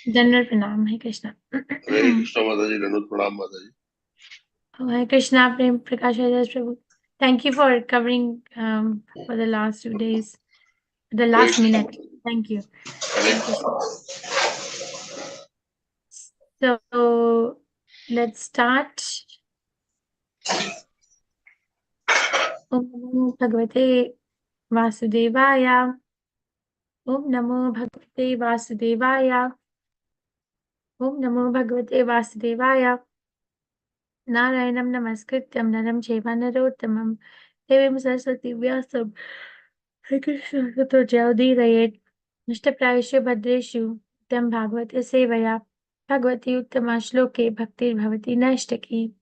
General Pranam, Hare Krishna. Hare Krishna Mataji, Danut Pranam Mataji. Hare Krishna, Prem Prakash Haridas Prabhu. Thank you for covering for the last 2 days, the Hare last Krishna minute. Mataji. Thank you. Hare Hare Krishna. So let's start. Om Namo Bhagavate Vasudevaya. Om Namo Bhagavate Vasudevaya. Om Namo Bhagavate Vasudevaya. Narayanam Namaskrityam Naram Chaiva Narottamam Devim Saraswati Vyasam Hare Krishna Tato Jayodhirayet Nishtaprayashu Bhadreshu Tam Bhagavate Sevaya Bhagavati Uttama Shloke Bhaktir Bhavati Naishtaki.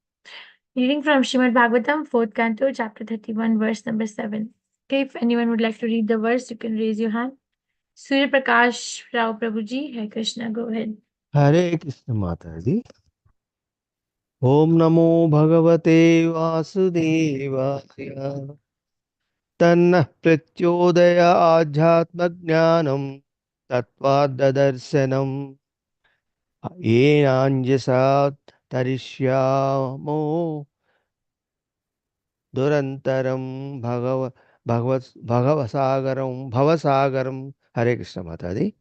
Reading from Srimad Bhagavatam, 4th Canto, chapter 31, verse number 7. Okay, if anyone would like to read the verse, you can raise your hand. Surya Prakash Rao Prabhuji, Hare Krishna, go ahead. Hare Krishna Mataji. Om Namo Bhagavate Vasudevaya. Tannah Pratyodaya Adhyatma Jnanam Tattvadadarsanam Yenanjasat Tarishyamo Durantaram Bhavasagaram. Hare Krishna Mataji.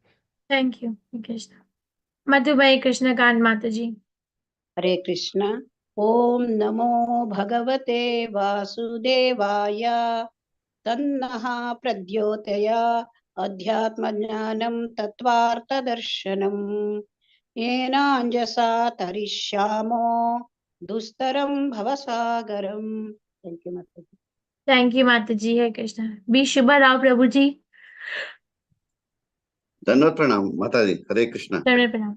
Thank you, Hare Krishna. Madhubhai Krishna Kant Mataji. हरे कृष्ण ओम नमो भगवते वासुदेवाय तन्नः प्रद्योतया अध्यात्मज्ञानं तत्त्वार्थदर्शनम् येनाञ्जसा तरिष्यामो दुस्तरं भवसागरम्। Thank you माताजी। Thank you, Mataji, Hare Krishna. B. Shubha Rao Prabhuji. Danut Pranam Mataji. Hare Krishna. Pranam Pranam.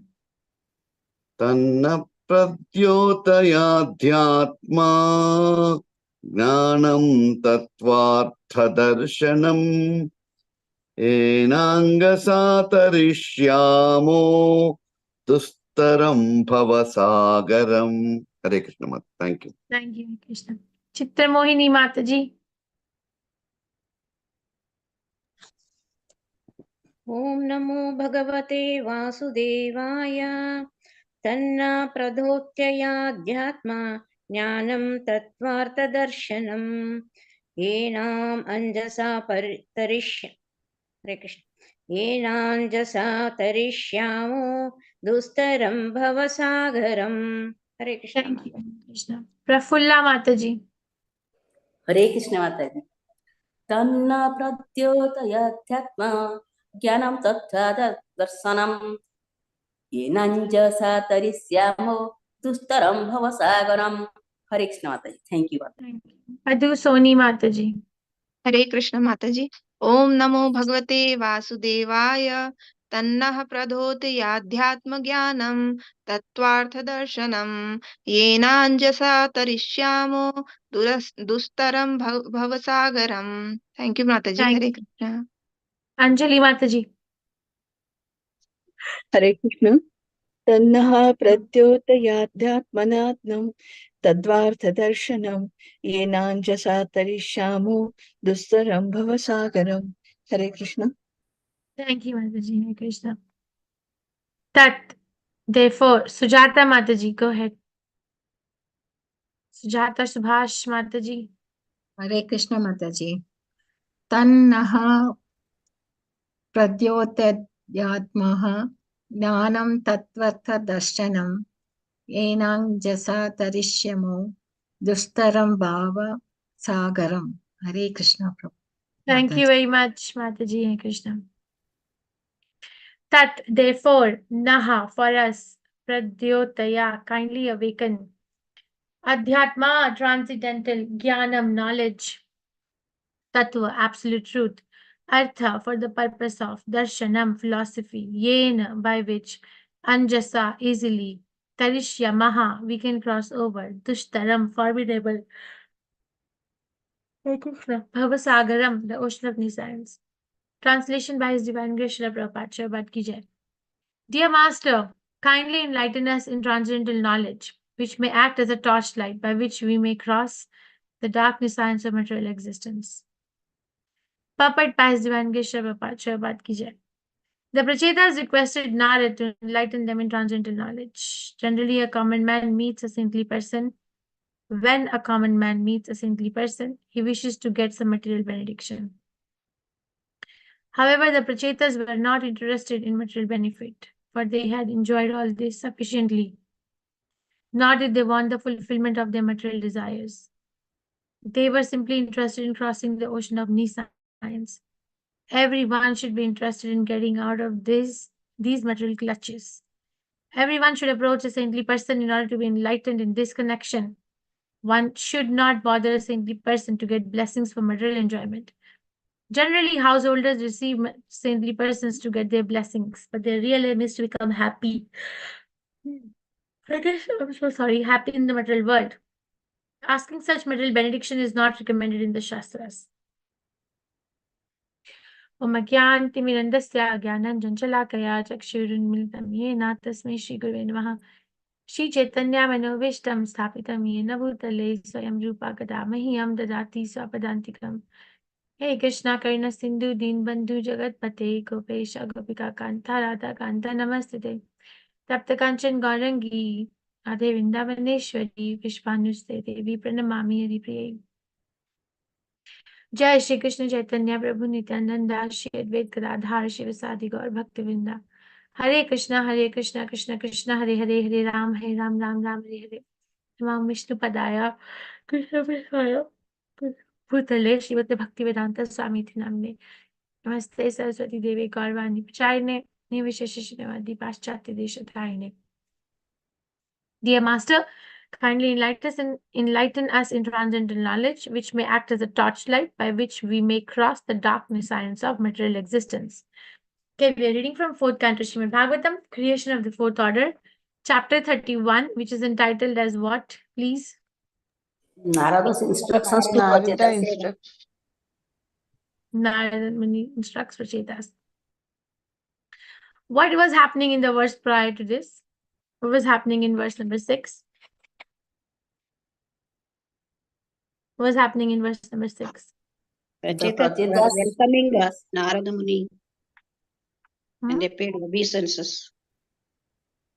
Tanna pradyotayadhyatma jnanam tattvarthadarshanam enangasatarishyamo dustaram bhavasagaram. Hare Krishna Mat. Thank you. Thank you, Hare Krishna. Chitra Mohini Mataji. ॐ नमो भगवते वासुदेवाय तन्ना प्रधोत्ययाध्यात्मा ज्ञानं तत्त्वार्थदर्शनम् येनाम् अञ्जसा हरे कृष्ण येनाञ्जसा तरिष्यामो दुस्तरं भवसागरम्। हरे Krishna Thank you, Hare Krishna. Prafulla Mataji. हरे कृष्ण माताजी तन्न प्रद्योतयाध्यात्मा ज्ञानं तत्त्वदर्शनं येनाञ्जसा तरिष्यामो दुस्तरं भवसागरम्। हरे कृष्ण माताजी thank you. Thank you. Madhu Soni Mataji. हरे कृष्ण माताजी। ओम नमो भगवते वासुदेवाय तन्नः प्रधोतयाध्यात्म ज्ञानं तत्त्वार्थदर्शनं येनाञ्जसा तरिष्यामो दुस्तरं भवसागरम्। थैंक यू माताजी। Thank Hare you. Krishna. Anjali Mataji. हरे कृष्ण तन्नः प्रद्योतयाध्यात्मनात्मं तद्वार्थदर्शनं येनाञ्जसा तरिष्यामो दुस्तरं भवसागरम्। हरे Krishna. Thank you, Mataji. Hare Krishna. Tat. Therefore, Sujata Mataji, go ahead. Sujata Subhash Mataji. हरे कृष्ण माताजी। तन्नः प्रद्योतयात्मः ज्ञानं तत्त्वर्थदर्शनं येनाञ्जसा तरिष्यमो दुस्तरं भाव सागरम्। हरे कृष्ण प्रभु। Thank you very much, Mataji. Hare Krishna. Tat. Therefore, Naha, for us, Pradyotaya, kindly awaken. Adhyatma, transcendental, Jnanam, knowledge. Tattva, absolute truth. Artha, for the purpose of. Darshanam, philosophy. Yena, by which. Anjasa, easily. Tarishya, maha, we can cross over. Dushtaram, formidable. Bhavasagaram, the ocean of missiles. Translation by His Divine Grace Srila Prabhupada. Shabbat ki jai. Dear Master, kindly enlighten us in transcendental knowledge, which may act as a torchlight by which we may cross the darkness science of material existence. Puppet by His Divine Grace Srila Prabhupada. Shabbat ki jai. The Prachetas requested Narad to enlighten them in transcendental knowledge. Generally, a common man meets a saintly person. When a common man meets a saintly person, he wishes to get some material benediction. However, the Prachetas were not interested in material benefit, for they had enjoyed all this sufficiently. Nor did they want the fulfillment of their material desires. They were simply interested in crossing the ocean of nescience. Everyone should be interested in getting out of these material clutches. Everyone should approach a saintly person in order to be enlightened in this connection. One should not bother a saintly person to get blessings for material enjoyment. Generally, householders receive saintly persons to get their blessings, but their real aim is to become happy. I'm so sorry, happy in the material world. Asking such material benediction is not recommended in the Shastras. Om Ajnanatimirandasya Jnananjanjalakaya Chakshurunmilitam Yena Tasmai Shri Gurave Namaha. Shri Chaitanya Manovishtam Sthapitam Yena Bhutale Swayam Rupa Kadamahyam Dadati Swapadantikam. Hey Krishna Karna Sindhu Deenbandhu Jagat Pate Gopesha Gopika Kanta Radha Kanta Namastite Tapta Kanchan Gaurangi Radhe Vrindavaneshwari Vishvanuste Devi Pranamami Haripriye. Jai Shri Krishna Chaitanya Prabhu Nityananda Shri Advait Gadadhar Shivasadi Gaur Bhaktivinda. Hare Krishna Krishna Krishna Hare Hare Hare Ram Ram Ram Hare Hare. Namah Vishnu Padaya Krishna Prasaya Bhutale Shrimati Bhaktivedanta Swami Namne. Namaste Saraswati Devi Gaurvani Pachayane Nivisheshishivadi Paschatya Deshatayane. Dear Master, kindly enlighten us in transcendental knowledge, which may act as a torchlight by which we may cross the darkness science of material existence. Okay, we are reading from 4th Canto Srimad Bhagavatam, Creation of the Fourth Order, Chapter 31, which is entitled as what, please? Narada's instructions to Narada Prachetas. instructs. Narada Muni instructs Prachetas. What was happening in the verse prior to this? What was happening in verse number 6? What was happening in verse number 6? Prachetas were welcoming Narada Muni and they paid obeisances.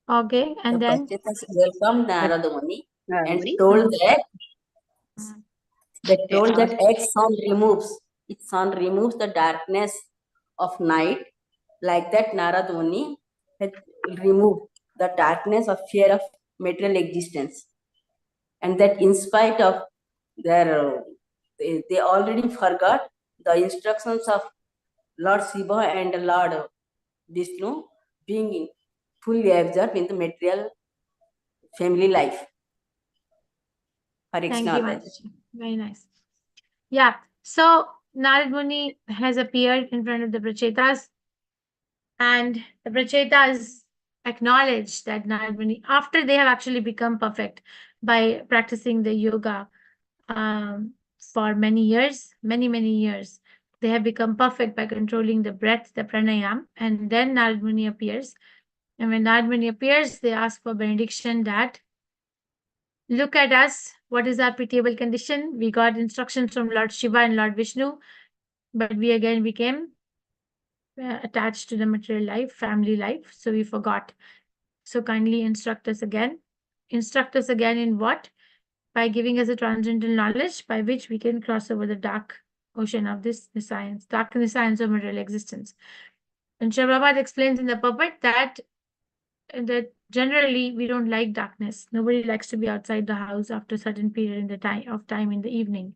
Okay, and then? Prachetas welcomed Narada Muni and told that X sun removes the darkness of night. Like that, Narada Muni had removed the darkness of fear of material existence, and that in spite of their, they already forgot the instructions of Lord Shiva and Lord Vishnu, being fully absorbed in the material family life. Thank you, Mataji. Very nice. Yeah, so Narad Muni has appeared in front of the Prachetas, and the Prachetas acknowledge that Narad Muni, after they have actually become perfect by practicing the yoga for many years, many years, they have become perfect by controlling the breath, the pranayam, and then Narad Muni appears. And when Narad Muni appears, they ask for benediction that, look at us, what is our pitiable condition? We got instructions from Lord Shiva and Lord Vishnu, but we again became attached to the material life, family life, so we forgot. So kindly instruct us again. Instruct us again in what? By giving us a transcendental knowledge by which we can cross over the dark ocean of this science, dark in the science of material existence. And Sri Prabhupada explains in the purport that generally we don't like darkness. Nobody likes to be outside the house after a certain period in the time in the evening.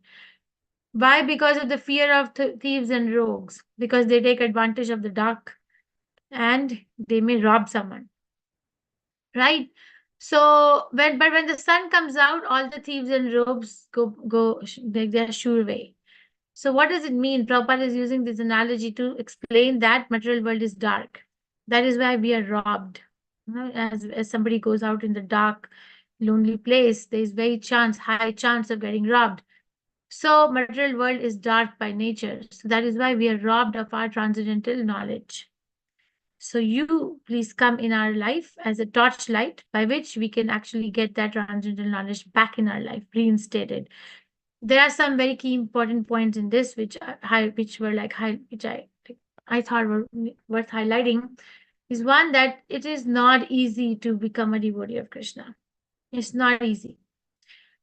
Why? Because of the fear of thieves and rogues, because they take advantage of the dark and they may rob someone, right? So when the sun comes out, all the thieves and rogues they're sure away. So what does it mean? Prabhupada is using this analogy to explain that material world is dark. That is why we are robbed. As somebody goes out in the dark, lonely place, there is high chance of getting robbed. So material world is dark by nature. So that is why we are robbed of our transcendental knowledge. So you please come in our life as a torchlight by which we can actually get that transcendental knowledge back in our life, reinstated. There are some very key important points in this which I I thought were worth highlighting is one that it is not easy to become a devotee of Krishna. It's not easy.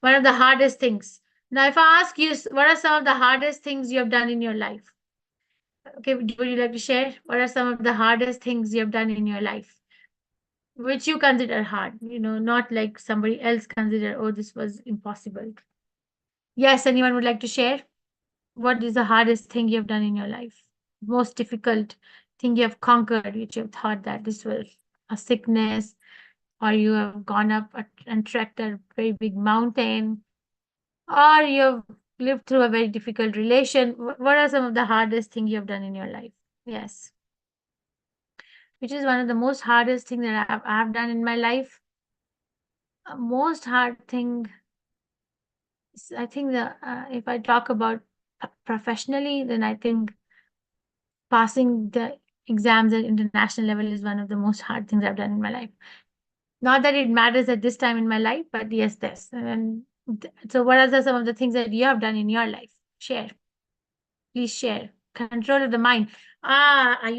One of the hardest things. Now, if I ask you, what are some of the hardest things you have done in your life? Okay, would you like to share? What are some of the hardest things you have done in your life? Which you consider hard, not like somebody else consider, oh, this was impossible. Yes, anyone would like to share? What is the hardest thing you have done in your life? Most difficult thing you have conquered, which you have thought that this was a sickness, or you have gone up and trekked a very big mountain, or you have lived through a very difficult relation. What are some of the hardest things you have done in your life? Yes. Which is one of the most hardest thing that I have done in my life. Most hard thing is, I think if I talk about professionally, then I think passing the exams at international level is one of the most hard things I've done in my life. Not that it matters at this time in my life, but yes, this. And so what are some of the things that you have done in your life? Share. Please share. Control of the mind. Have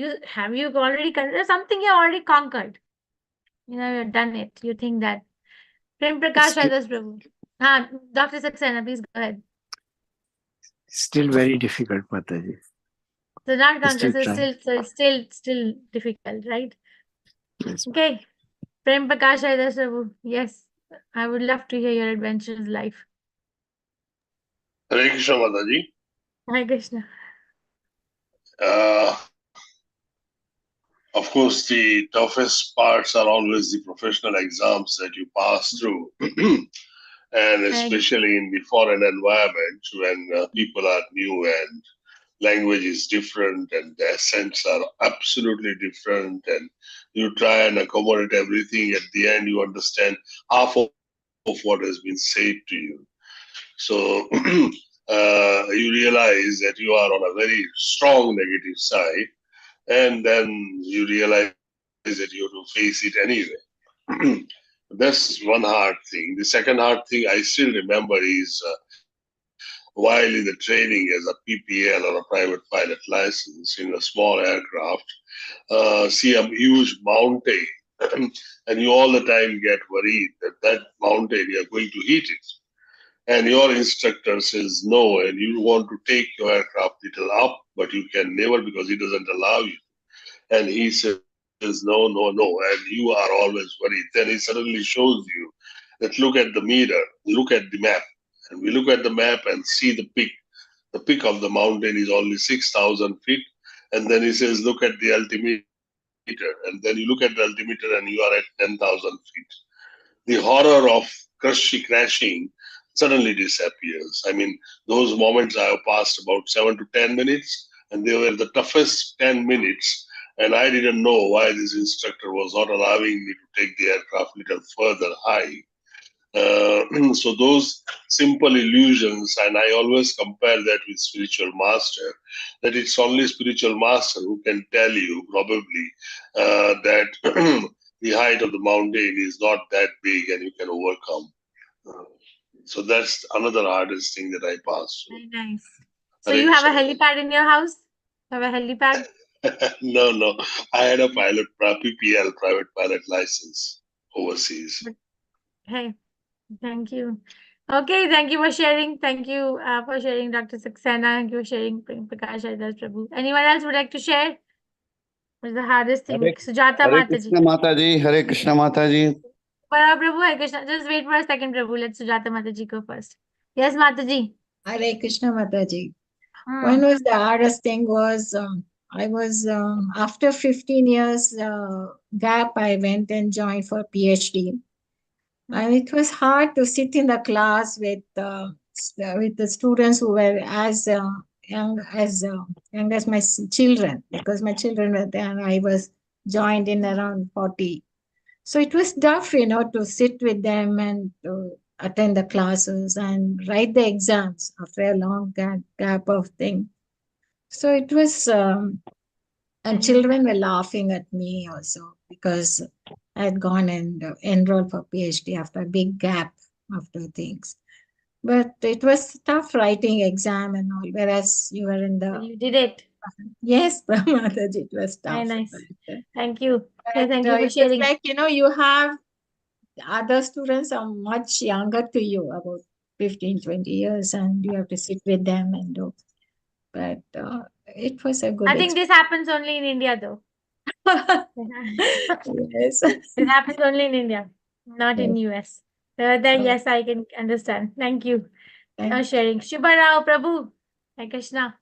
you already conquered something you already conquered? You've done it. You think that. Prem Prakash Adas Prabhu. Dr. Saxena, please go ahead. Still very difficult, Mataji. So not Still conquered, so it's still difficult, right? Yes. Okay. Prem Prakash Adas Prabhu. Yes. I would love to hear your adventurous life. Hare Krishna, Mataji. Hare Krishna. Of course, the toughest parts are always the professional exams that you pass through. And especially in the foreign environment when people are new and language is different and the accents are absolutely different, and you try and accommodate everything. At the end, you understand half of what has been said to you. So you realize that you are on a very strong negative side, and then you realize that you have to face it anyway. That's one hard thing. The second hard thing I still remember is while in the training as a PPL or a private pilot license in a small aircraft, see a huge mountain, and you all the time get worried that mountain you are going to hit it. And your instructor says no, and you want to take your aircraft little up, but you can never because he doesn't allow you. And he says no, no, no, and you are always worried. Then he suddenly shows you that look at the mirror, look at the map. And we look at the map and see the peak. The peak of the mountain is only 6,000 feet. And then he says, look at the altimeter. And then you look at the altimeter and you are at 10,000 feet. The horror of crashing suddenly disappears. I mean, those moments I have passed about 7 to 10 minutes, and they were the toughest 10 minutes. And I didn't know why this instructor was not allowing me to take the aircraft a little further high. So those simple illusions, and I always compare that with spiritual master, that it's only spiritual master who can tell you probably that the height of the mountain is not that big and you can overcome. So that's another hardest thing that I passed through. Very nice. So you have a helipad in your house? Have a helipad? No. I had a PPL, private pilot license overseas. Hey, thank you. Okay, thank you for sharing. Thank you for sharing, Dr. Saxena. Thank you for sharing, Prakash Adas Prabhu. Anyone else would like to share? What's the hardest thing? Sujata Hare Mataji. Krishna Mataji. Hare Krishna Mataji. Prabhu, Hare Krishna. Just wait for a second, Prabhu. Let Sujata Mataji go first. Yes, Mataji. Hare Krishna Mataji. One was the hardest thing was I was after 15 years gap, I went and joined for PhD. And it was hard to sit in the class with the students who were as young as my children, because my children were there and I was joined in around 40. So it was tough, to sit with them and to attend the classes and write the exams after a long gap of thing. So it was, and children were laughing at me also because I had gone and enrolled for PhD after a big gap after things. But it was tough writing exam and all, whereas you were in the... You did it. Yes, Mataji, it was Very tough. nice. But, Thank you. but, Thank you for it was sharing. like, you have other students are much younger to you, about 15, 20 years, and you have to sit with them and do. But it was a good I think this happens only in India, though. Yes. It happens only in India, not in US. Then yes, I can understand. Thank you for sharing. Shubharao Prabhu. Hare Krishna.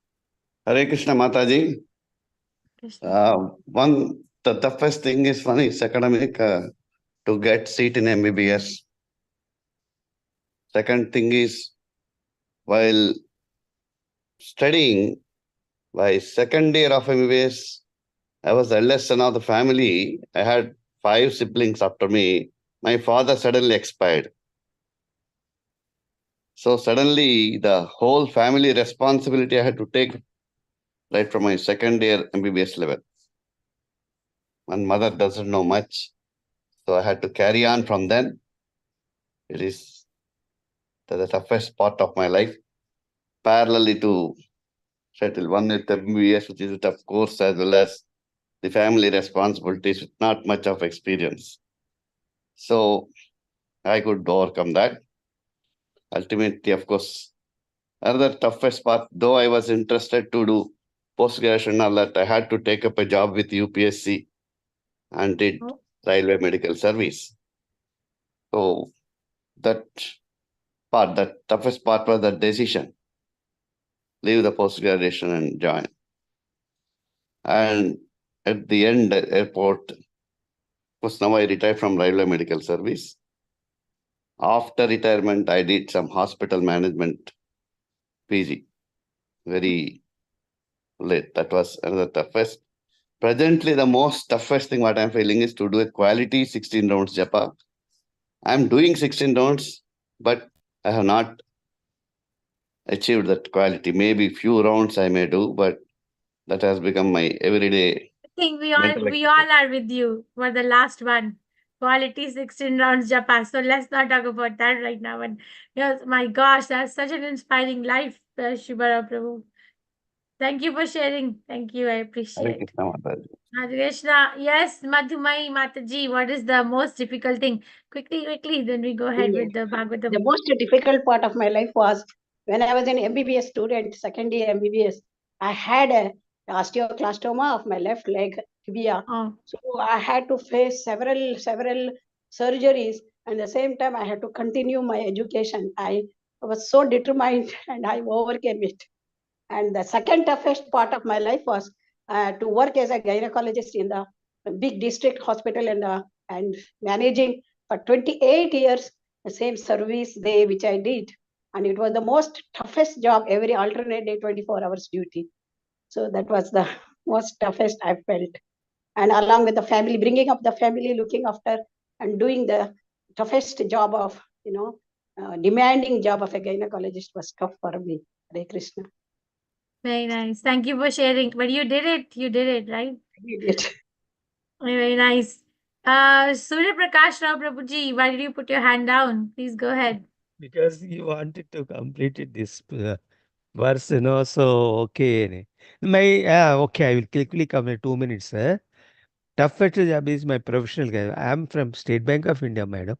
Hare Krishna Mataji. Krishna. The toughest thing is one is academic to get seat in MBBS. Second thing is while studying, by second year of MBBS, I was the eldest son of the family. I had 5 siblings after me. My father suddenly expired. So suddenly the whole family responsibility I had to take right from my second year MBBS level. My mother doesn't know much. So I had to carry on from then. It is the toughest part of my life. Parallelly to settle one with MBBS, which is a tough course, as well as the family responsibilities with not much of experience. So I could overcome that. Ultimately, of course, another toughest part, though I was interested to do post-graduation, all that I had to take up a job with UPSC and did railway medical service. So that toughest part was the decision. Leave the post-graduation and join. And at the end, airport, of course, now I retired from railway medical service. After retirement, I did some hospital management PG. Very late. That was another toughest. Presently, the most toughest thing what I'm feeling is to do a quality 16 rounds japa. I'm doing 16 rounds, but I have not achieved that quality. Maybe few rounds I may do, but that has become my everyday. I think we all are with you for the last one. Quality 16 rounds Japan. So let's not talk about that right now. And yes, my gosh, that's such an inspiring life, Shubhara Prabhu. Thank you for sharing. Thank you. I appreciate. Hare Krishna. Yes, Madhumai Mataji, what is the most difficult thing? Quickly, then we go ahead with the Bhagavatam. The most difficult part of my life was when I was an MBBS student, second year MBBS. I had a osteoclastoma of my left leg, tibia. So I had to face several surgeries, and at the same time I had to continue my education. I was so determined, and I overcame it. And the second toughest part of my life was to work as a gynecologist in the big district hospital and managing for 28 years the same service day which I did. And it was the most toughest job, every alternate day, 24 hours duty. So that was the most toughest I felt. And along with the family, bringing up the family, looking after and doing the toughest job of, demanding job of a gynecologist was tough for me. Hare Krishna. Very nice. Thank you for sharing. But you did it. You did it, right? I did it. Very nice. Surya Prakash Rao Prabhuji, why did you put your hand down? Please go ahead. Because you wanted to complete it, this verse, so okay. Okay, I will quickly come in 2 minutes. Toughest job is my professional guy. I am from State Bank of India, madam.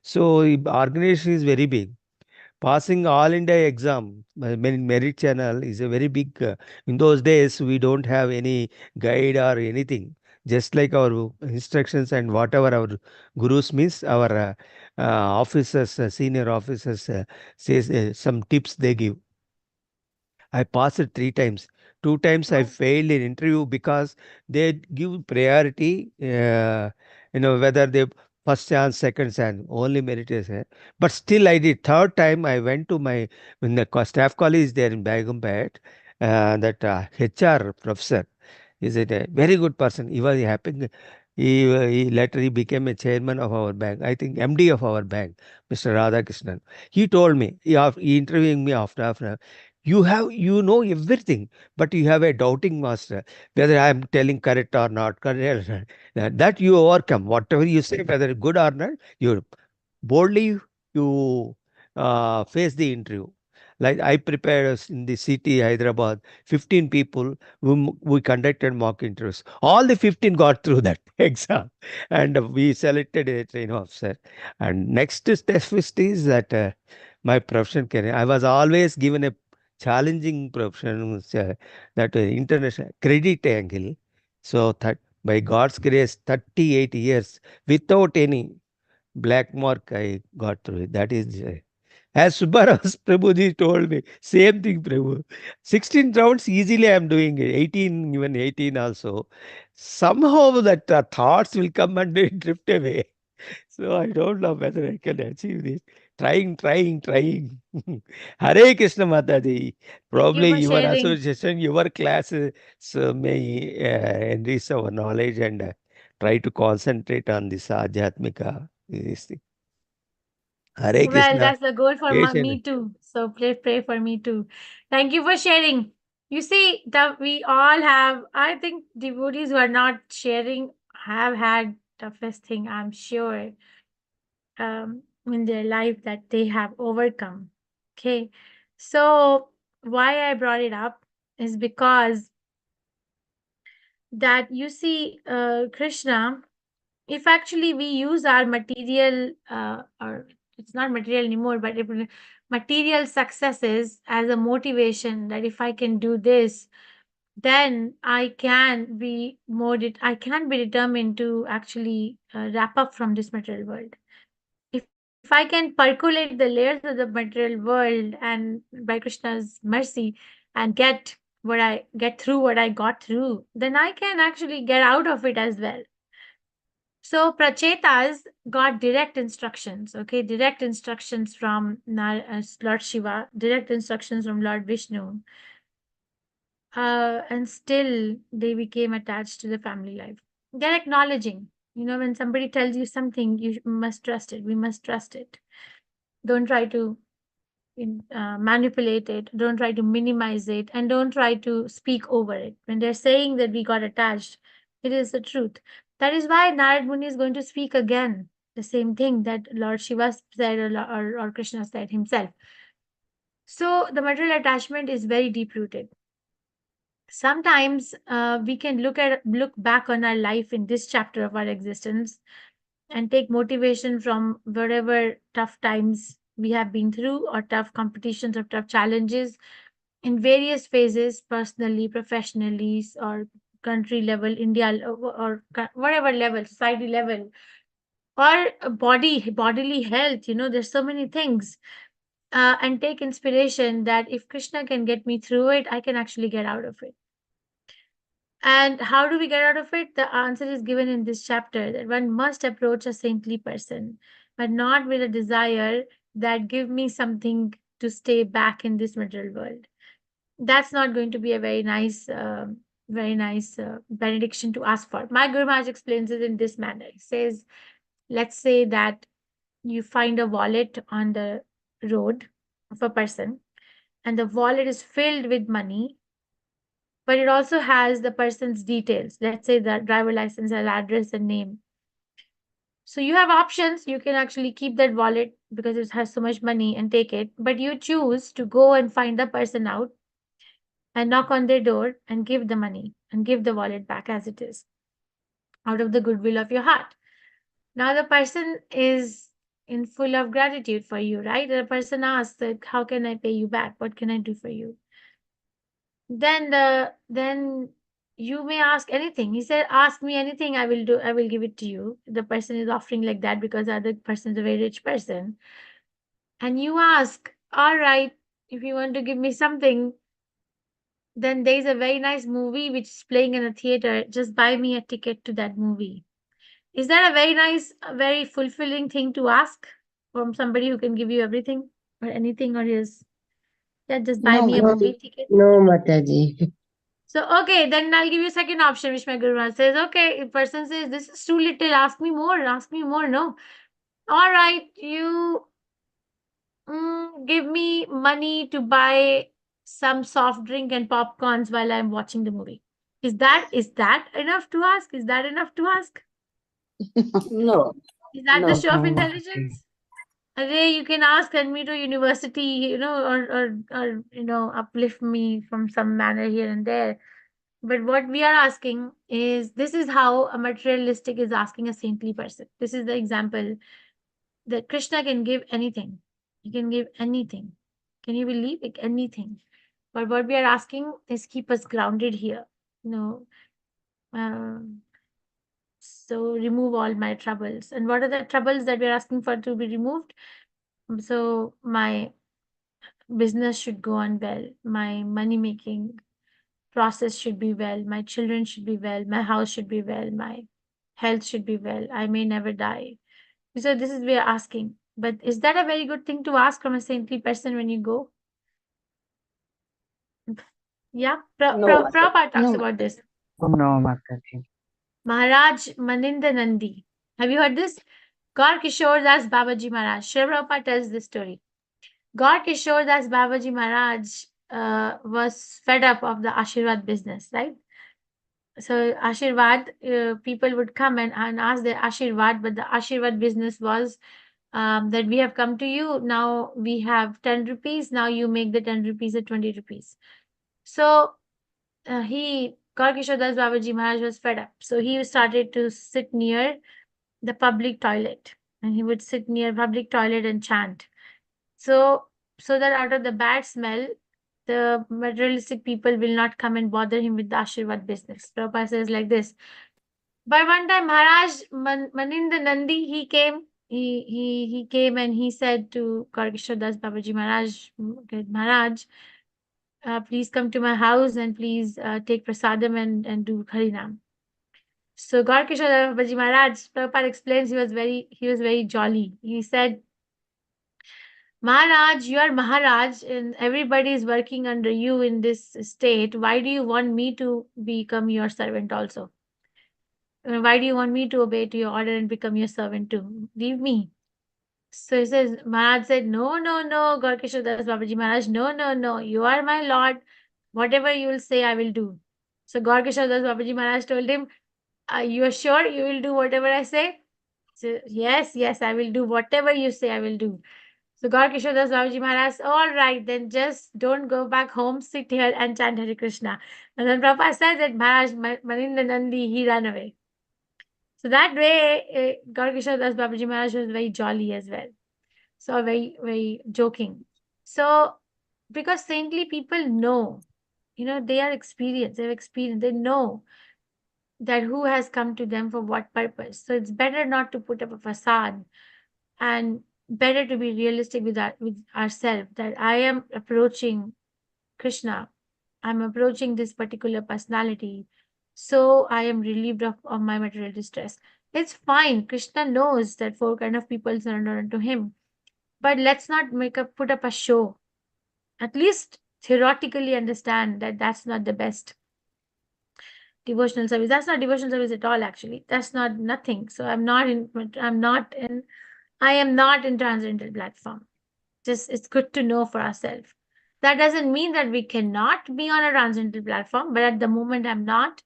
So the organization is very big. Passing all India exam, merit channel is a very big. In those days, we don't have any guide or anything. Just like our instructions and whatever our gurus means, our officers, senior officers says some tips they give. I passed it 3 times. 2 times I failed in interview because they give priority, whether they first chance, second chance, only merit is. But still I did. Third time I went to when the staff college there in Bagumpet, that HR professor is a very good person. He was happy. He later he became a chairman of our bank. I think MD of our bank, Mr. Radhakrishnan. He told me, he interviewing me after you know everything, but you have a doubting master, whether I am telling correct or not correct. That you overcome. Whatever you say, whether good or not, you boldly you face the interview. Like I prepared us in the city, Hyderabad, 15 people whom we conducted mock interviews. All the 15 got through that exam. And we selected a train officer. And next test is that my profession career. I was always given a challenging profession, that international credit angle. So that by God's grace, 38 years without any black mark, I got through it. That is, as Subbaras Prabhuji told me, same thing, Prabhu. 16 rounds easily I am doing it. 18, even 18 also. Somehow that thoughts will come and they drift away. So I don't know whether I can achieve this. Trying. Hare Krishna Mataji. Thank you Probably for your sharing. association, your class may enrich our knowledge and try to concentrate on this Adhyatmika. This thing. Hare Well, Krishna. that's the goal for me too. So pray for me too. Thank you for sharing. You see, that we all have, I think devotees who are not sharing have had toughest thing, I'm sure, in their life that they have overcome. Okay. So why I brought it up is because that you see, Krishna, if actually we use our material, or it's not material anymore, but if material successes as a motivation, that if I can do this, then I can be I can be determined to actually wrap up from this material world. If I can percolate the layers of the material world and by Krishna's mercy and get through what I got through, then I can actually get out of it as well. So Prachetas got direct instructions, okay, direct instructions from Lord Shiva, direct instructions from Lord Vishnu, and still they became attached to the family life. They're acknowledging, when somebody tells you something, you must trust it. We must trust it. Don't try to manipulate it. Don't try to minimize it, and don't try to speak over it. When they're saying that we got attached, it is the truth. That is why Narad Muni is going to speak again the same thing that Lord Shiva said, or Krishna said himself. So the material attachment is very deep rooted. Sometimes we can look back on our life in this chapter of our existence and take motivation from whatever tough times we have been through, or tough competitions or tough challenges in various phases, personally, professionally, or country level, India, or whatever level, society level, or bodily health. There's so many things. And take inspiration that if Krishna can get me through it, I can actually get out of it. And how do we get out of it? The answer is given in this chapter, that one must approach a saintly person, but not with a desire that give me something to stay back in this material world. That's not going to be a very nice benediction to ask for. My Guru Maharaj explains it in this manner. He says, let's say that you find a wallet on the road of a person, and the wallet is filled with money, but it also has the person's details. Let's say the driver license has address and name. So you have options. You can actually keep that wallet because it has so much money and take it, but you choose to go and find the person out and knock on their door and give the money and give the wallet back as it is, out of the goodwill of your heart. Now the person is in full of gratitude for you, right? The person asks that, how can I pay you back? What can I do for you? Then you may ask anything. He said, ask me anything, I will give it to you. The person is offering like that because the other person is a very rich person. And you ask, all right, if you want to give me something, then there's a very nice movie which is playing in a theater. Just buy me a ticket to that movie. Is that a very nice, very fulfilling thing to ask from somebody who can give you everything or anything, or is that just buy me a movie ticket? No, Mataji. So, okay, then I'll give you a second option, which my Guru Maharaj says, okay, if person says, this is too little, ask me more, no. All right, you give me money to buy some soft drink and popcorns while I'm watching the movie. Is that enough to ask? Is that enough to ask? No. Is that No. the show of intelligence? you can ask, send me to university, or uplift me from some manner here and there. But what we are asking is, this is how a materialistic is asking a saintly person. This is the example that Krishna can give anything. He can give anything. Can you believe it? Anything. But what we are asking is keep us grounded here. So remove all my troubles. And what are the troubles that we are asking for to be removed? So my business should go on well. My money making process should be well. My children should be well. My house should be well. My health should be well. I may never die. So this is we are asking. But is that a very good thing to ask from a saintly person when you go? Yeah, No, Prabhupada talks No. about this. No, Mataji. Maharaj Maninda Nandi. Have you heard this? Gaur Kishore Das Babaji Maharaj. Srila Prabhupada tells this story. Gaur Kishore Das Babaji Maharaj was fed up of the Ashirwad business, right? So Ashirwad, people would come and ask their Ashirwad, but the Ashirwad business was that we have come to you, now we have 10 rupees, now you make the 10 rupees at 20 rupees. So Gaur Kishore Das Babaji Maharaj was fed up. So he started to sit near the public toilet, and he would sit near public toilet and chant. So that out of the bad smell, the materialistic people will not come and bother him with the Ashirwad business. Prabhupada says like this. But one time Maharaj Maninda Nandi, he came. He came and he said to Gaur Kishore Das Babaji Maharaj, Maharaj, please come to my house and please take prasadam and do Harinam. So Gaur Kishore Das Babaji Maharaj, Prabhupada explains he was very jolly. He said, Maharaj, you are Maharaj and everybody is working under you in this state. Why do you want me to become your servant also? Why do you want me to obey to your order and become your servant too? Leave me. So he says, Maharaj said, no, Gaur Kishore Das Babaji Maharaj, no, you are my Lord. Whatever you will say, I will do. So Gaur Kishore Das Babaji Maharaj told him, you are sure you will do whatever I say? So, yes, I will do whatever you say, I will do. So Gaur Kishore Das Babaji Maharaj, all right, then just don't go back home, sit here and chant Hare Krishna. And then Prabhupada said that Maharaj Maninda Nandi, he ran away. So that way, Gaur Kishore Das Babaji Maharaj was very jolly as well. So very, very joking. So because saintly people know, they are experienced, they know that who has come to them for what purpose. So it's better not to put up a facade and better to be realistic with ourselves, that I am approaching Krishna. I'm approaching this particular personality. So I am relieved of my material distress. It's fine. Krishna knows that 4 kind of people surrender unto him. But let's not put up a show. At least theoretically understand that that's not the best devotional service. That's not devotional service at all, actually. That's not nothing. So I am not in transcendental platform. Just it's good to know for ourselves. That doesn't mean that we cannot be on a transcendental platform, but at the moment I'm not.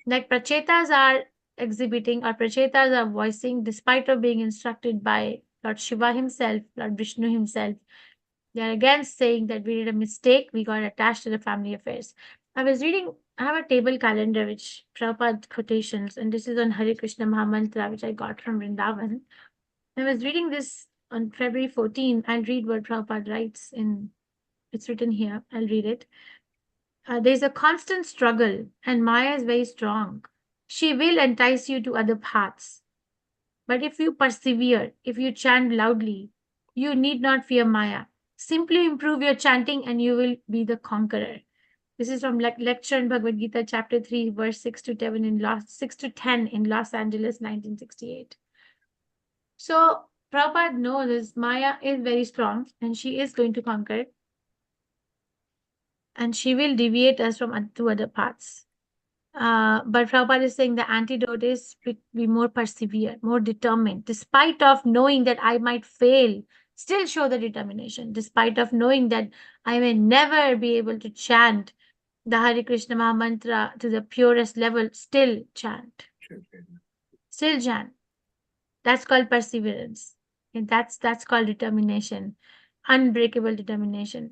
Like Prachetas are exhibiting or Prachetas are voicing, despite of being instructed by Lord Shiva himself, Lord Vishnu himself. They are again saying that we did a mistake, we got attached to the family affairs. I have a table calendar which Prabhupada quotations, and this is on Hare Krishna Mahamantra, which I got from Vrindavan. I was reading this on February 14. I'll read what Prabhupada writes it's written here. I'll read it. There's a constant struggle, and Maya is very strong. She will entice you to other paths. But if you persevere, if you chant loudly, you need not fear Maya. Simply improve your chanting and you will be the conqueror. This is from lecture in Bhagavad Gita, chapter 3, verse 6 to 10 in Los Angeles, 1968. So Prabhupada knows this. Maya is very strong and she is going to conquer. And she will deviate us from to other paths. But Prabhupada is saying the antidote is be more persevere, more determined, despite of knowing that I might fail, still show the determination, despite of knowing that I may never be able to chant the Hare Krishna Maha Mantra to the purest level, still chant. Still chant. That's called perseverance. And that's called determination, unbreakable determination.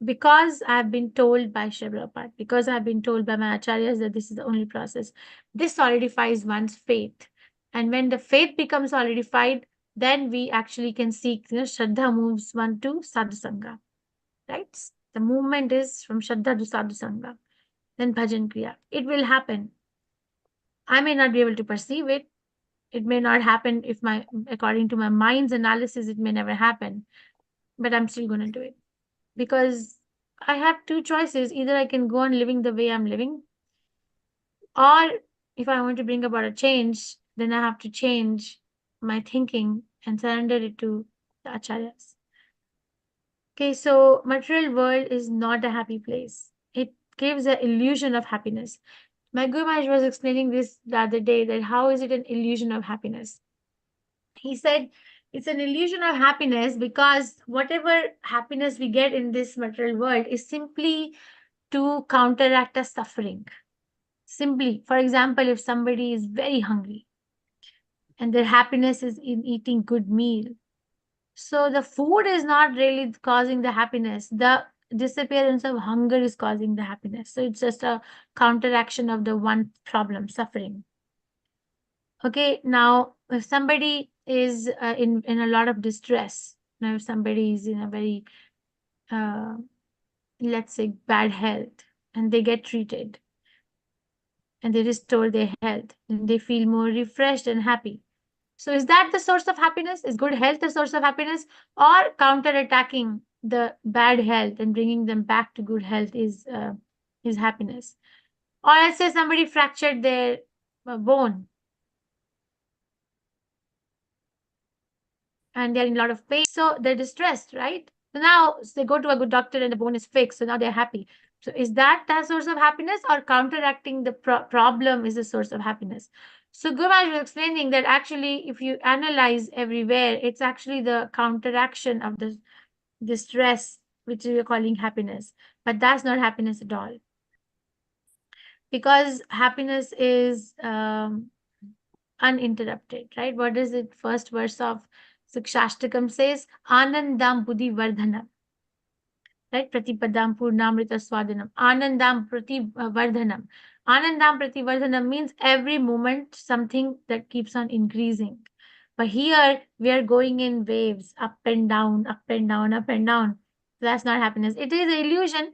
Because I've been told by Prabhupada, because I've been told by my acharyas that this is the only process, this solidifies one's faith. And when the faith becomes solidified, then we actually can seek, Shraddha moves one to Sadhu Sangha, right? The movement is from Shraddha to Sadhu Sangha, then Bhajan Kriya. It will happen. I may not be able to perceive it. It may not happen according to my mind's analysis, it may never happen, but I'm still going to do it. Because I have two choices. Either I can go on living the way I'm living, or if I want to bring about a change, then I have to change my thinking and surrender it to the acharyas. Okay, so material world is not a happy place. It gives an illusion of happiness. My Guru Maharaj was explaining this the other day, that how is it an illusion of happiness? He said it's an illusion of happiness because whatever happiness we get in this material world is simply to counteract a suffering. Simply, for example, if somebody is very hungry and their happiness is in eating good meal, so the food is not really causing the happiness. The disappearance of hunger is causing the happiness. So it's just a counteraction of the one problem, suffering. Okay, now if somebody is in a lot of distress, now if somebody is in a very, let's say, bad health, and they get treated, and they restore their health, and they feel more refreshed and happy. So is that the source of happiness? Is good health the source of happiness? Or counterattacking the bad health and bringing them back to good health is happiness? Or let's say somebody fractured their bone and they're in a lot of pain, so they're distressed, right? So now they go to a good doctor and the bone is fixed, so now they're happy. So is that the source of happiness, or counteracting the problem is the source of happiness? So Guru Maharaj was explaining that actually, if you analyze everywhere, it's actually the counteraction of the distress, which we are calling happiness. But that's not happiness at all. Because happiness is uninterrupted, right? What is it? First verse of Sikshashtakam says, Anandam Buddhi Vardhanam. Right? Pratipadam Purnamrita Swadanam. Anandam Prati Vardhanam. Anandam Prati Vardhanam means every moment something that keeps on increasing. But here we are going in waves, up and down, up and down, up and down. So that's not happiness. It is an illusion.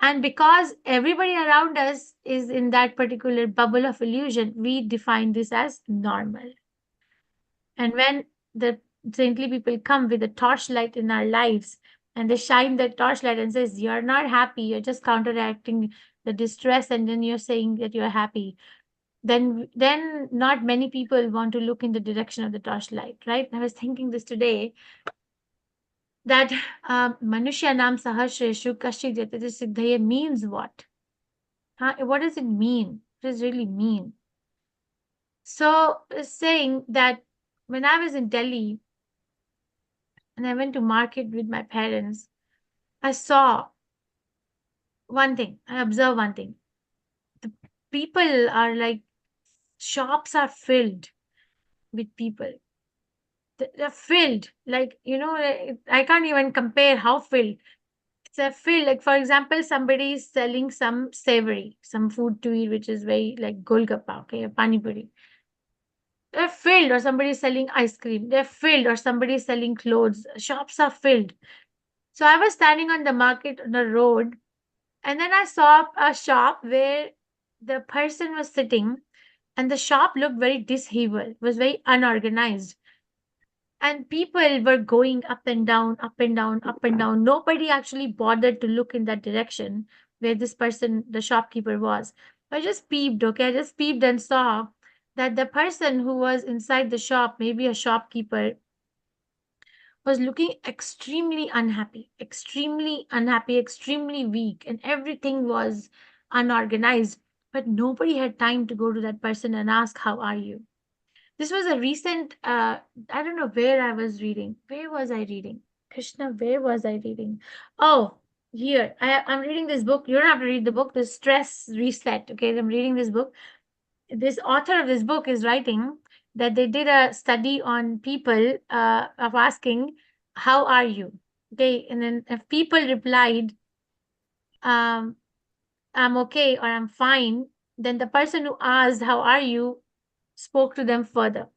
And because everybody around us is in that particular bubble of illusion, we define this as normal. And when the saintly people come with a torchlight in our lives, and they shine that torchlight and says, you're not happy, you're just counteracting the distress, and then you're saying that you're happy, then not many people want to look in the direction of the torchlight, right? I was thinking this today, that Manushya Nam Sahasreshu Kashchit Yatati Siddhaya means what? What does it mean? What does it really mean? So it's saying that when I was in Delhi and I went to market with my parents, I saw one thing, I observed one thing. The people are like, shops are filled with people. They're filled, like, I can't even compare how filled. It's filled, like, for example, somebody is selling some savory, some food to eat, which is very like golgappa, okay, pani puri. They're filled, or somebody is selling ice cream. They're filled, or somebody is selling clothes. Shops are filled. So I was standing on the market on the road, and then I saw a shop where the person was sitting, and the shop looked very disheveled, was very unorganized. And people were going up and down, up and down, up and down. Nobody actually bothered to look in that direction where this person, the shopkeeper, was. I just peeped, okay? I just peeped and saw that the person who was inside the shop, maybe a shopkeeper, was looking extremely unhappy, extremely weak, and everything was unorganized. But nobody had time to go to that person and ask, how are you? This was a recent, I don't know where I was reading. Where was I reading? Krishna, where was I reading? Oh, here. I'm reading this book. You don't have to read the book, the Stress Reset. Okay, I'm reading this book. This author of this book is writing that they did a study on people of asking, how are you? Okay, and then if people replied, I'm okay or I'm fine, then the person who asked, how are you, spoke to them further.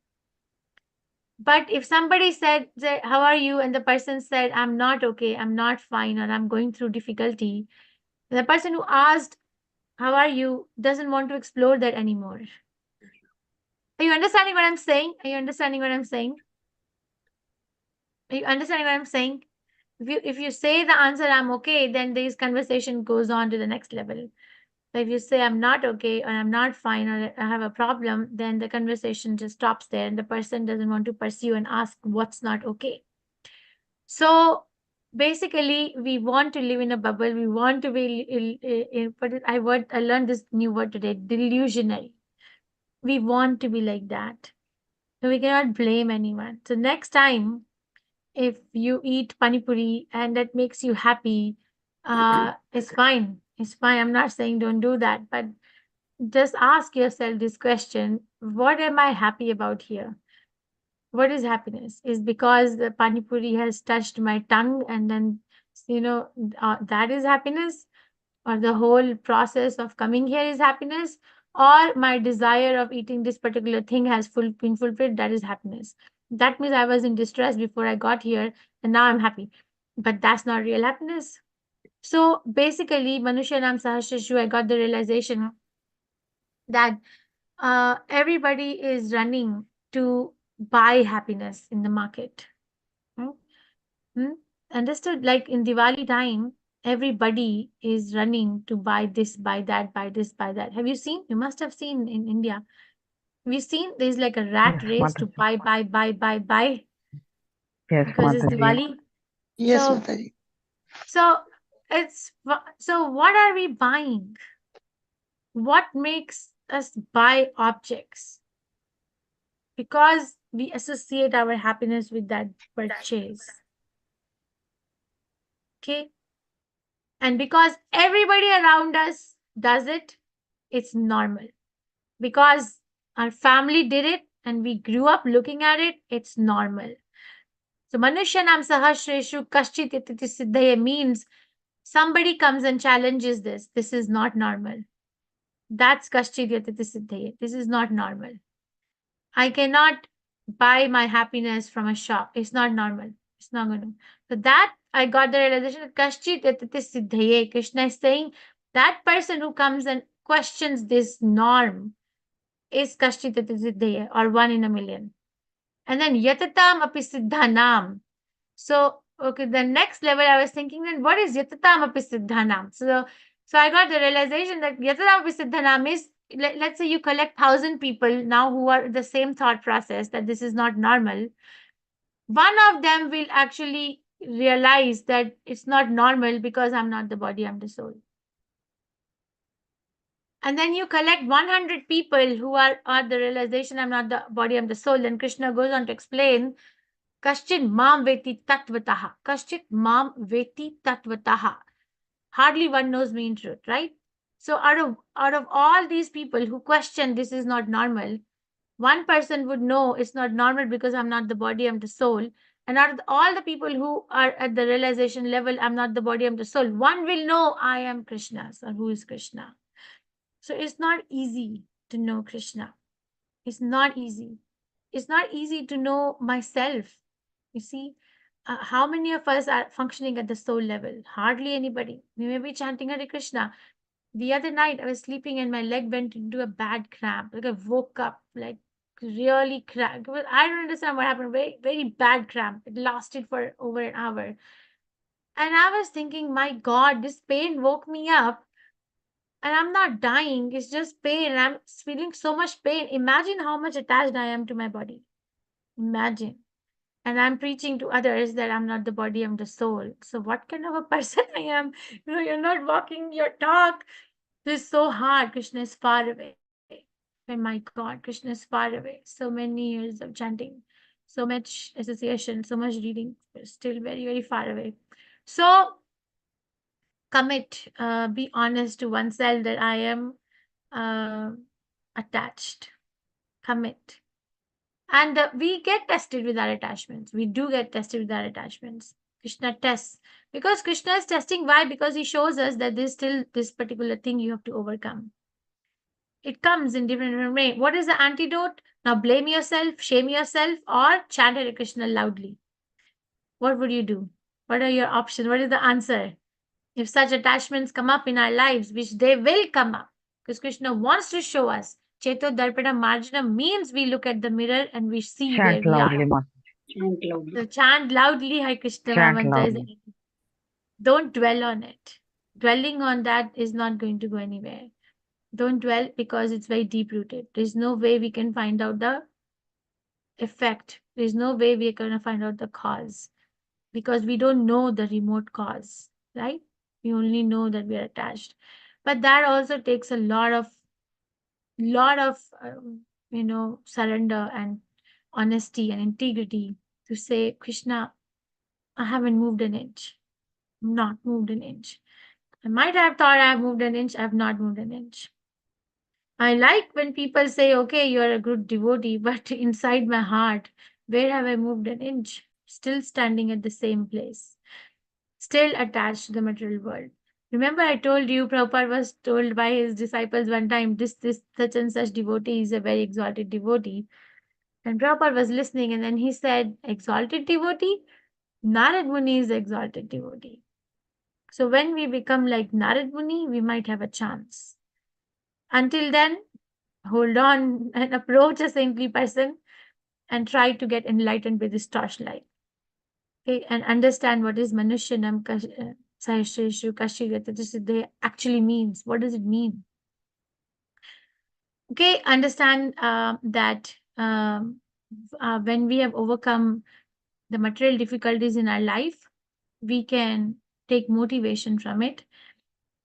But if somebody said, how are you? And the person said, I'm not okay, I'm not fine, or I'm going through difficulty, the person who asked, how are you, doesn't want to explore that anymore. Are you understanding what I'm saying? Are you understanding what I'm saying? Are you understanding what I'm saying? If you say the answer, I'm okay, then this conversation goes on to the next level. But if you say I'm not okay or I'm not fine or I have a problem, then the conversation just stops there and the person doesn't want to pursue and ask what's not okay. So basically, we want to live in a bubble. We want to be, but I learned this new word today, delusionary. We want to be like that. So we cannot blame anyone. So next time, if you eat pani puri and that makes you happy, it's fine. It's fine. I'm not saying don't do that, but just ask yourself this question: what am I happy about here? What is happiness? Is because the pani puri has touched my tongue and then, that is happiness? Or the whole process of coming here is happiness? Or my desire of eating this particular thing has been fulfilled? That is happiness. That means I was in distress before I got here and now I'm happy. But that's not real happiness. So basically, Manushanam Sahasrashu, I got the realization that everybody is running to buy happiness in the market. Hmm? Hmm? Understood? Like in Diwali time, everybody is running to buy this, buy that, buy this, buy that. Have you seen? You must have seen in India. Have you seen? There's like a rat race to buy, buy, buy, buy, buy. Yes, Because it's Mataji. Diwali. Yes, So, Mataji. so what are we buying? What makes us buy objects? Because we associate our happiness with that purchase. Okay. And because everybody around us does it, it's normal. Because our family did it and we grew up looking at it, it's normal. So Manushyanam Sahasreshu Kaschit Yatati Siddhaya means somebody comes and challenges this. This is not normal. That's Kaschit Yatati Siddhaya. This is not normal. I cannot buy my happiness from a shop. It's not normal. It's not going to. So that I got the realization, Kaschit Yatati Siddhaye. Krishna is saying that person who comes and questions this norm is Kaschit Yatati Siddhaye, or 1 in a million. And then Yatatam api Siddhanam. So, okay, the next level I was thinking, then what is Yatatam api Siddhanam? So I got the realization that Yatatam api Siddhanam is, let's say you collect 1,000 people now who are the same thought process that this is not normal. One of them will actually realize that it's not normal because I'm not the body, I'm the soul. And then you collect 100 people who are the realization I'm not the body, I'm the soul. Then Krishna goes on to explain, Kaschit mam veti tatvataha. Kaschit mam veti tatvataha. Hardly one knows me in truth, right? So out of all these people who question this is not normal, one person would know it's not normal because I'm not the body, I'm the soul. And out of all the people who are at the realization level, I'm not the body, I'm the soul, one will know I am Krishna's, or who is Krishna. So it's not easy to know Krishna. It's not easy. It's not easy to know myself. You see, how many of us are functioning at the soul level? Hardly anybody. We may be chanting Hare Krishna. The other night I was sleeping and my leg went into a bad cramp. Like I woke up like really cramped. I don't understand what happened. Very, very bad cramp. It lasted for over an hour. And I was thinking, my God, this pain woke me up. And I'm not dying. It's just pain. And I'm feeling so much pain. Imagine how much attached I am to my body. Imagine. And I'm preaching to others that I'm not the body, I'm the soul. So what kind of a person I am? You're not walking your talk. This is so hard. Krishna is far away. Oh my God, Krishna is far away. So many years of chanting, so much association, so much reading, but still very, very far away. So commit, be honest to oneself that I am attached. Commit. And we get tested with our attachments. We do get tested with our attachments. Krishna tests. Because Krishna is testing. Why? Because he shows us that there's still this particular thing you have to overcome. It comes in different ways. What is the antidote? Now blame yourself, shame yourself, or chant Hare Krishna loudly. What would you do? What are your options? What is the answer? If such attachments come up in our lives, which they will come up, because Krishna wants to show us, Cheto Darpana Marjana means we look at the mirror and we see where Chant we loudly, are. Mataji. Chant loudly. So chant loudly Hare Krishna Chant mantra is loudly. don't dwell on it. Dwelling on that is not going to go anywhere. Don't dwell because it's very deep rooted. There's no way we can find out the effect. There's no way we're going to find out the cause because we don't know the remote cause, right? We only know that we are attached. But that also takes a lot of surrender and honesty and integrity to say, Krishna, I haven't moved an inch. I'm not moved an inch. I might have thought I have moved an inch. I have not moved an inch. I like when people say, okay, you're a good devotee, but inside my heart, where have I moved an inch? Still standing at the same place, still attached to the material world. Remember, I told you Prabhupada was told by his disciples one time, this such and such devotee is a very exalted devotee. And Prabhupada was listening, and then he said, exalted devotee? Narad Muni is exalted devotee. So when we become like Narad Muni, we might have a chance. Until then, hold on and approach a saintly person and try to get enlightened with this torchlight. Okay, and understand what is Manushyanam Sahasreshu Kashigata actually means. What does it mean? Okay, understand that when we have overcome the material difficulties in our life, we can take motivation from it.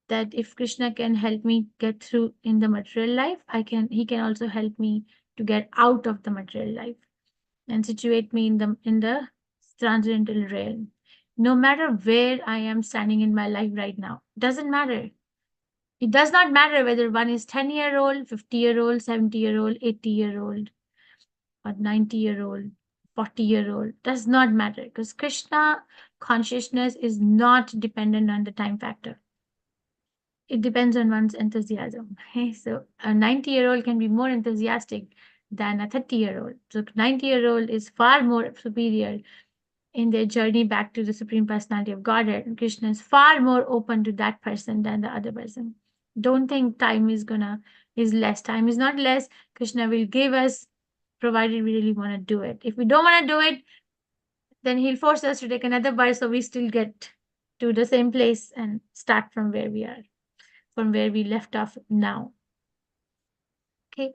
That if Krishna can help me get through in the material life, he can also help me to get out of the material life and situate me in the transcendental realm. No matter where I am standing in my life right now, doesn't matter. It does not matter whether one is 10-year-old, 50-year-old, 70-year-old, 80-year-old, or 90-year-old, 40-year-old. Does not matter because Krishna consciousness is not dependent on the time factor. It depends on one's enthusiasm. Okay? So a 90-year-old can be more enthusiastic than a 30-year-old. So 90-year-old is far more superior in their journey back to the Supreme Personality of Godhead. And Krishna is far more open to that person than the other person. Don't think time is less. Time is not less. Krishna will give us, provided we really want to do it. If we don't want to do it, then he'll force us to take another birth so we still get to the same place and start from where we are, from where we left off now. Okay.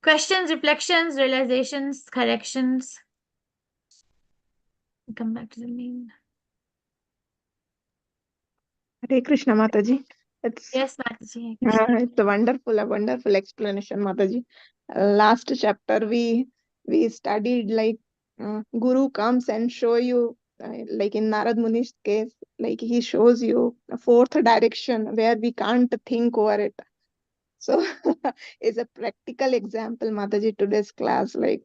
Questions, reflections, realizations, corrections. Come back to the main. Hare Krishna, Mataji. Yes, Mataji. It's a wonderful explanation, Mataji. Last chapter we studied like Guru comes and show you, like in Narad Muni's case, like he shows you a fourth direction where we can't think over it. So it's a practical example, Mataji, today's class. Like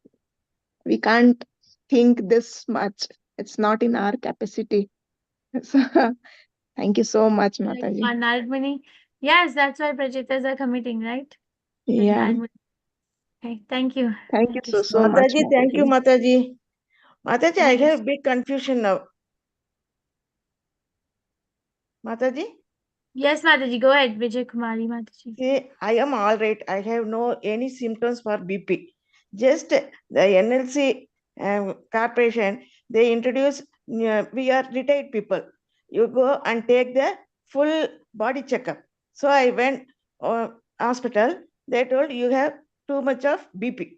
we can't think this much. It's not in our capacity. So, thank you so much, Mataji. Like Narad Muni. Yes, that's why Prachitas are committing, right? Yeah. Okay, thank you. Thank you so much. Mataji, thank you, Mataji. Mataji, I Yes. have big confusion now. Mataji? Yes, Mataji, go ahead. Vijay Kumari, Mataji. See, I am all right. I have no any symptoms for BP. Just the NLC corporation, they introduce, we are retired people. You go and take the full body checkup. So I went hospital. They told you have too much of BP.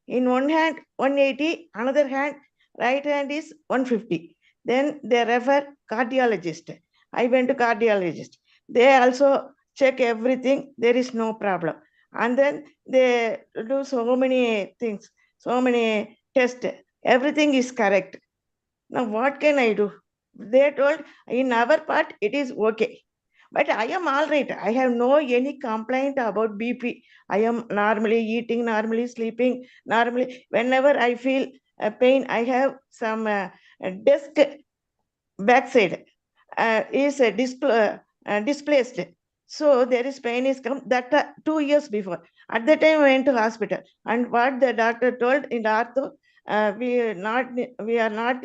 In one hand, 180, another hand, right hand is 150. Then they refer cardiologist. I went to cardiologist. They also check everything. There is no problem. And then they do so many things, so many tests. Everything is correct. Now what can I do? They told in our part it is okay. But I am all right. I have no any complaint about BP. I am normally eating, normally sleeping, normally. Whenever I feel pain, I have some desk backside is displaced. So there is pain is come that 2 years before. At the time I went to hospital, and what the doctor told in ortho, we are not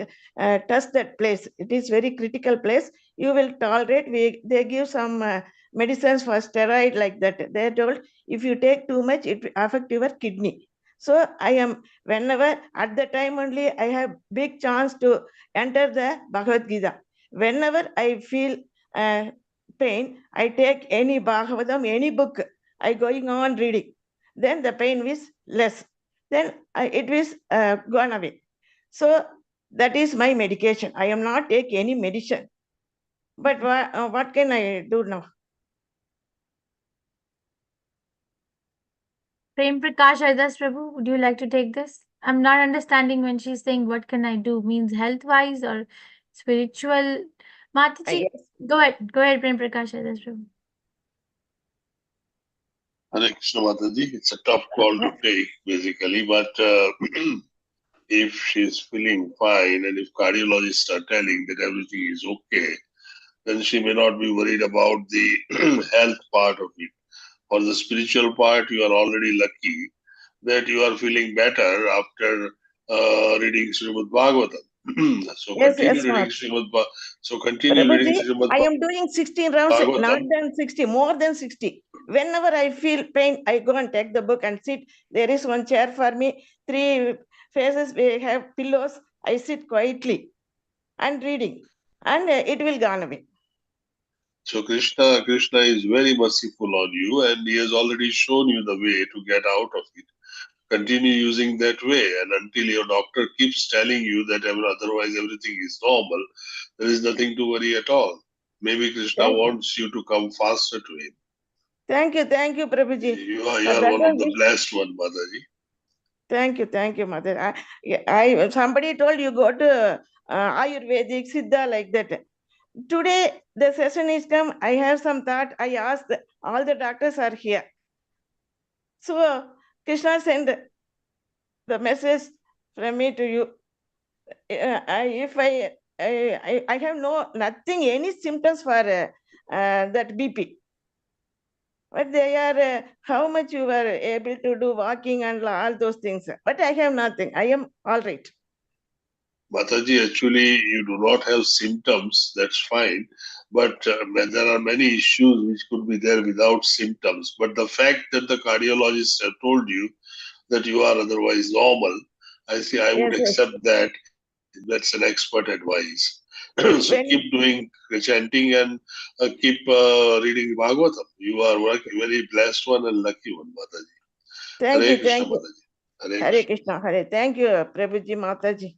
touch that place. It is very critical place. You will tolerate. They give some medicines for steroid like that. They told if you take too much, it will affect your kidney. So I am whenever at the time only I have big chance to enter the Bhagavad Gita. Whenever I feel pain, I take any Bhagavatam, any book, I going on reading. Then the pain is less. Then it is gone away. So that is my medication. I am not take any medicine. But what can I do now? Prem Prakash Ardas Prabhu, would you like to take this? I'm not understanding when she's saying what can I do, means health wise or spiritual. Mataji, go ahead, Prem Prakash Ardas Prabhu. Hare Krishna Mataji, it's a tough call to take basically, but if she's feeling fine and if cardiologists are telling that everything is okay, then she may not be worried about the health part of it. For the spiritual part, you are already lucky that you are feeling better after reading Srimad Bhagavatam. So continue reading Srimad Bhagavatam. So continue reading Srimad Bhagavatam. I am doing 16 rounds, not than 60, more than 60. Whenever I feel pain, I go and take the book and sit. There is one chair for me, 3 faces, we have pillows. I sit quietly and reading, and it will go away. So Krishna is very merciful on you, and he has already shown you the way to get out of it. Continue using that way, and until your doctor keeps telling you that otherwise everything is normal, there is nothing to worry at all. Maybe Krishna wants you to come faster to him. Thank you, Prabhuji. You are one of the blessed one, Mataji. Thank you, Mother. Somebody told you go to Ayurvedic, Siddha, like that. Today, the session is come. I have some thought. I asked, all the doctors are here. So, Krishna sent the message from me to you. If I have nothing, any symptoms for that BP. But they are how much you are able to do walking and all those things. But I have nothing. I am all right. Mataji, actually, you do not have symptoms, that's fine. But there are many issues which could be there without symptoms. But the fact that the cardiologists have told you that you are otherwise normal, I would accept that. That's an expert advice. So keep doing chanting and keep reading Bhagavatam. You are a very blessed one and lucky one, Mataji. Thank Hare you, Krishna, thank you. Mataji. Hare Krishna, Hare. Thank you, Prabhuji Mataji.